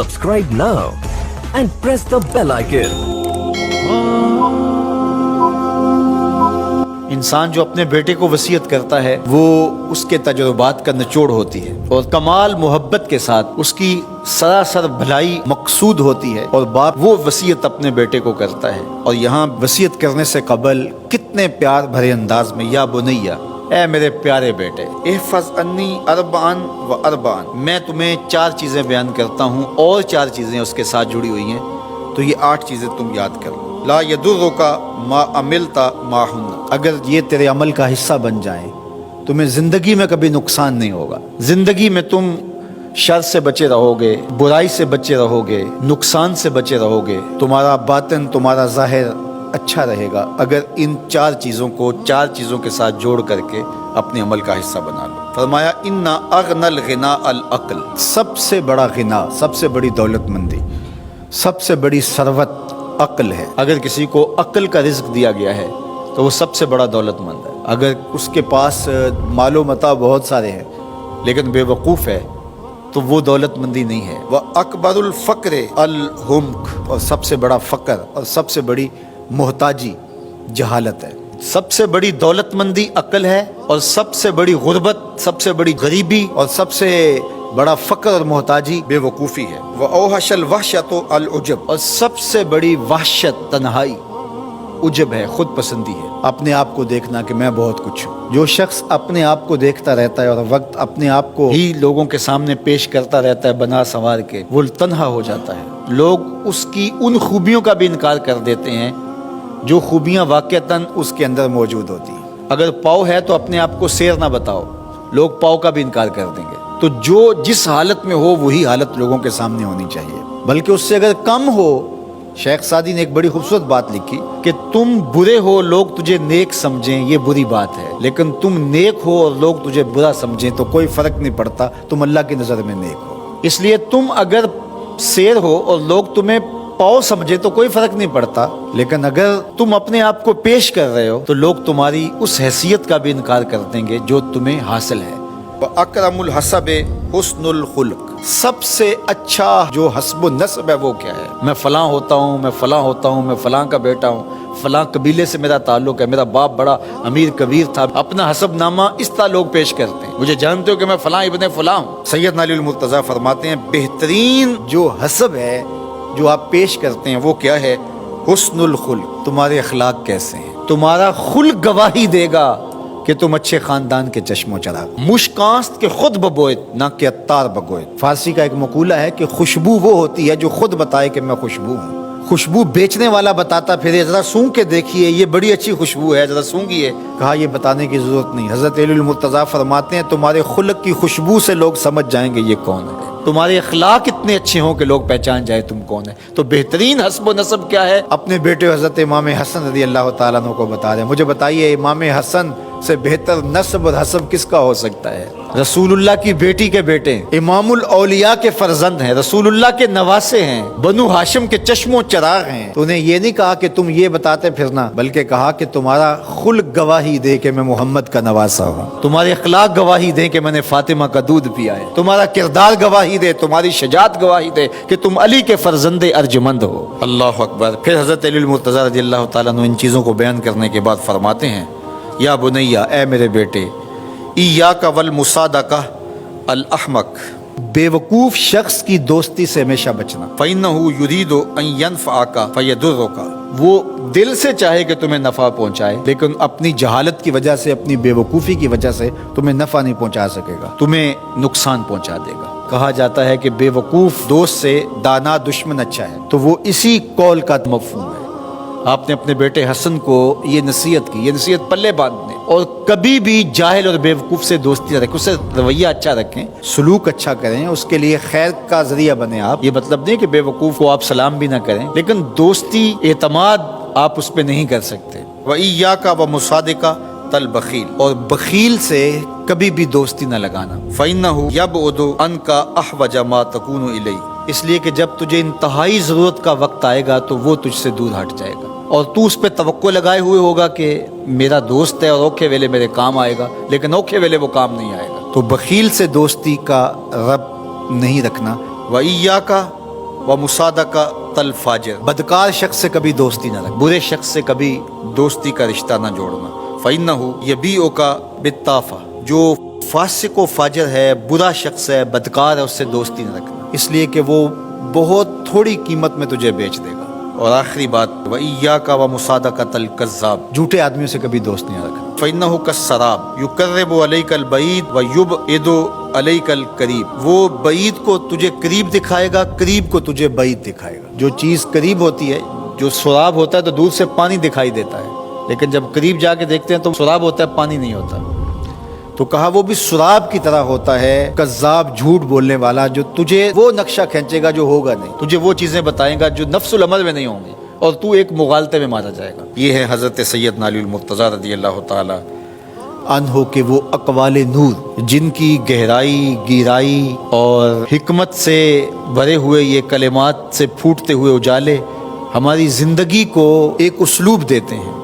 Subscribe now and press the bell icon. انسان جو اپنے بیٹے کو وصیت کرتا ہے وہ اس کے تجربات کا نچوڑ ہوتی ہے اور کمال محبت کے ساتھ اس کی سراسر بھلائی مقصود ہوتی ہے، اور باپ وہ وصیت اپنے بیٹے کو کرتا ہے۔ اور یہاں وصیت کرنے سے قبل کتنے پیار بھرے انداز میں یا بنیا، اے میرے پیارے بیٹے، احفظ انی اربعن و اربعن، میں تمہیں 4 چیزیں بیان کرتا ہوں اور 4 چیزیں اس کے ساتھ جڑی ہوئی ہیں، تو یہ 8 چیزیں تم یاد کرو۔ لا یضرک ما عملت معہن، اگر یہ تیرے عمل کا حصہ بن جائیں تمہیں زندگی میں کبھی نقصان نہیں ہوگا، زندگی میں تم شر سے بچے رہو گے، برائی سے بچے رہو گے، نقصان سے بچے رہو گے، تمہارا باطن تمہارا ظاہر اچھا رہے گا اگر ان 4 چیزوں کو 4 چیزوں کے ساتھ جوڑ کر کے اپنے عمل کا حصہ بنا لو۔ فرمایا ان اغنى الغنى العقل، سب سے بڑا غنا، سب سے بڑی دولت مندی، سب سے بڑی ثروت عقل ہے۔ اگر کسی کو عقل کا رزق دیا گیا ہے تو وہ سب سے بڑا دولت مند ہے۔ اگر اس کے پاس مال و متاع بہت سارے ہیں لیکن بے وقوف ہے تو وہ دولت مندی نہیں ہے۔ وَأَكْبَرُ الْفَقْرِ الْحُمْقُ، اور سب سے بڑا فقر اور سب سے بڑی محتاجی جہالت ہے۔ سب سے بڑی دولت مندی عقل ہے، اور سب سے بڑی غربت، سب سے بڑی غریبی اور سب سے بڑا فقر اور محتاجی بے وقوفی ہے۔ وَأَوْحَشَ الْوَحْشَةُ الْعُجْبُ، اور سب سے بڑی وحشت تنہائی عجب ہے، خود پسندی ہے، اپنے آپ کو دیکھنا کہ میں بہت کچھ ہوں۔ جو شخص اپنے آپ کو دیکھتا رہتا ہے اور وقت اپنے آپ کو ہی لوگوں کے سامنے پیش کرتا رہتا ہے بنا سنوار کے، وہ تنہا ہو جاتا ہے۔ لوگ اس کی ان خوبیوں کا بھی انکار کر دیتے ہیں جو خوبیاں واقعتاً اس کے اندر موجود ہوتی ہیں۔ اگر پاؤ ہے تو اپنے آپ کو سیر نہ بتاؤ، لوگ پاؤ کا بھی انکار کر دیں گے۔ تو جو جس حالت میں ہو وہی حالت لوگوں کے سامنے ہونی چاہیے، بلکہ اس سے اگر کم ہو۔ شیخ سعدی نے ایک بڑی خوبصورت بات لکھی کہ تم برے ہو لوگ تجھے نیک سمجھیں یہ بری بات ہے، لیکن تم نیک ہو اور لوگ تجھے برا سمجھیں تو کوئی فرق نہیں پڑتا، تم اللہ کی نظر میں نیک ہو۔ اس لیے تم اگر سیر ہو اور لوگ تمہیں پاؤ سمجھے تو کوئی فرق نہیں پڑتا، لیکن اگر تم اپنے آپ کو پیش کر رہے ہو تو لوگ تمہاری اس حیثیت کا بھی انکار کر دیں گے جو تمہیں حاصل ہے۔ وَأَكْرَمُ الْحَسَبِ حُسْنُ الْخُلُقِ، سب سے اچھا جو حسب و نسب ہے وہ کیا ہے؟ میں فلاں ہوتا ہوں، میں فلاں ہوتا ہوں، میں فلاں کا بیٹا ہوں، فلاں قبیلے سے میرا تعلق ہے، میرا باپ بڑا امیر کبیر تھا۔ اپنا حسب نامہ اس طرح لوگ پیش کرتے ہیں، مجھے جانتے ہو کہ میں فلاں ابن فلاں ہوں۔ سیدنا علی المرتضیٰ فرماتے ہیں بہترین جو حسب ہے جو آپ پیش کرتے ہیں وہ کیا ہے؟ حسن الخلق، تمہارے اخلاق کیسے ہیں، تمہارا خلق گواہی دے گا کہ تم اچھے خاندان کے چشم و چراغ۔ مشکاست کے خود ببوئت نہ کہ عطار بگوئت۔ فارسی کا ایک مقولہ ہے کہ خوشبو وہ ہوتی ہے جو خود بتائے کہ میں خوشبو ہوں۔ خوشبو بیچنے والا بتاتا پھر ذرا سونگ کے دیکھیے یہ بڑی اچھی خوشبو ہے، ذرا سونگیے، کہا یہ بتانے کی ضرورت نہیں۔ حضرت علی المرتضیٰ فرماتے ہیں تمہارے خلق کی خوشبو سے لوگ سمجھ جائیں گے یہ کون ہے، تمہارے اخلاق اتنے اچھے ہوں کہ لوگ پہچان جائے تم کون ہے۔ تو بہترین حسب و نسب کیا ہے؟ اپنے بیٹے حضرت امام حسن رضی اللہ تعالیٰ عنہ کو بتا رہے ہیں، مجھے بتائیے امام حسن سے بہتر نسب اور حسب کس کا ہو سکتا ہے؟ رسول اللہ کی بیٹی کے بیٹے، امام الاولیاء کے فرزند ہیں، رسول اللہ کے نواسے ہیں، بنو ہاشم کے چشم و چراغ ہیں۔ تو انہیں یہ نہیں کہا کہ تم یہ بتاتے پھرنا، بلکہ کہا کہ تمہارا خلق گواہی دے کہ میں محمد کا نواسا ہوں، تمہارے اخلاق گواہی دے کہ میں نے فاطمہ کا دودھ پیا ہے، تمہارا کردار گواہی دے، تمہاری شجاعت گواہی دے کہ تم علی کے فرزند ارجمند ہو۔ اللہ اکبر۔ پھر حضرت علی المرتضیٰ رضی اللہ تعالیٰ عنہ ان چیزوں کو بیان کرنے کے بعد فرماتے ہیں یا بنیا، اے میرے بیٹے، ایاک والمصادقہ الاحمق، بے وقوف شخص کی دوستی سے ہمیشہ بچنا۔ فإنہ یرید ان ینفعک فیضرک، وہ دل سے چاہے کہ تمہیں نفع پہنچائے لیکن اپنی جہالت کی وجہ سے، اپنی بے وقوفی کی وجہ سے تمہیں نفع نہیں پہنچا سکے گا، تمہیں نقصان پہنچا دے گا۔ کہا جاتا ہے کہ بے وقوف دوست سے دانا دشمن اچھا ہے، تو وہ اسی قول کا مفہوم ہے۔ آپ نے اپنے بیٹے حسن کو یہ نصیحت کی، یہ نصیحت پلے باندھنے، اور کبھی بھی جاہل اور بے وقوف سے دوستی نہ رکھیں، اس سے رویہ اچھا رکھیں، سلوک اچھا کریں، اس کے لیے خیر کا ذریعہ بنیں آپ۔ یہ مطلب نہیں کہ بے وقوف کو آپ سلام بھی نہ کریں، لیکن دوستی اعتماد آپ اس پہ نہیں کر سکتے۔ وَإِيَّاكَ وَمُصَادِقَةَ الْبَخِيلِ، اور بخیل سے کبھی بھی دوستی نہ لگانا۔ فَإِنَّهُ يَبْعُدُ عَنْكَ أَحْوَجَ مَا تَكُونُ إِلَيْهِ، اس لیے کہ جب تجھے انتہائی ضرورت کا وقت آئے گا تو وہ تجھ سے دور ہٹ جائے گا، اور تو اس پہ توقع لگائے ہوئے ہوگا کہ میرا دوست ہے اور اوکھے ویلے میرے کام آئے گا، لیکن اوکھے ویلے وہ کام نہیں آئے گا۔ تو بخیل سے دوستی کا رب نہیں رکھنا۔ وَإِيَّاكَ ومصادقۃ الفاجر، بدکار شخص سے کبھی دوستی نہ رکھ، برے شخص سے کبھی دوستی کا رشتہ نہ جوڑنا۔ فإنہ یبیعک بالطافہ، جو فاسق و فاجر ہے، برا شخص ہے، بدکار ہے، اس سے دوستی نہ رکھنا، اس لیے کہ وہ بہت تھوڑی قیمت میں تجھے بیچ دے گا۔ اور آخری بات، وإیاک ومصادقۃ الکذاب، جھوٹے آدمیوں سے کبھی دوست نہیں رکھنا۔ فإنہ کالسراب یقرب علیک البعید ویبعد علیک القریب، وہ بعید کو تجھے قریب دکھائے گا، قریب کو تجھے بعید دکھائے گا۔ جو چیز قریب ہوتی ہے، جو سراب ہوتا ہے تو دور سے پانی دکھائی دیتا ہے، لیکن جب قریب جا کے دیکھتے ہیں تو سراب ہوتا ہے، پانی نہیں ہوتا۔ تو کہا وہ بھی سراب کی طرح ہوتا ہے، کذاب، جھوٹ بولنے والا، جو تجھے وہ نقشہ کھینچے گا جو ہوگا نہیں، تجھے وہ چیزیں بتائے گا جو نفس العمل میں نہیں ہوں گی، اور تو ایک مغالطے میں مارا جائے گا۔ یہ ہے حضرت سیدنا علی المرتضیٰ رضی اللہ تعالی عنہ کے وہ اقوال نور، جن کی گہرائی، گہرائی اور حکمت سے بھرے ہوئے یہ کلمات سے پھوٹتے ہوئے اجالے ہماری زندگی کو ایک اسلوب دیتے ہیں۔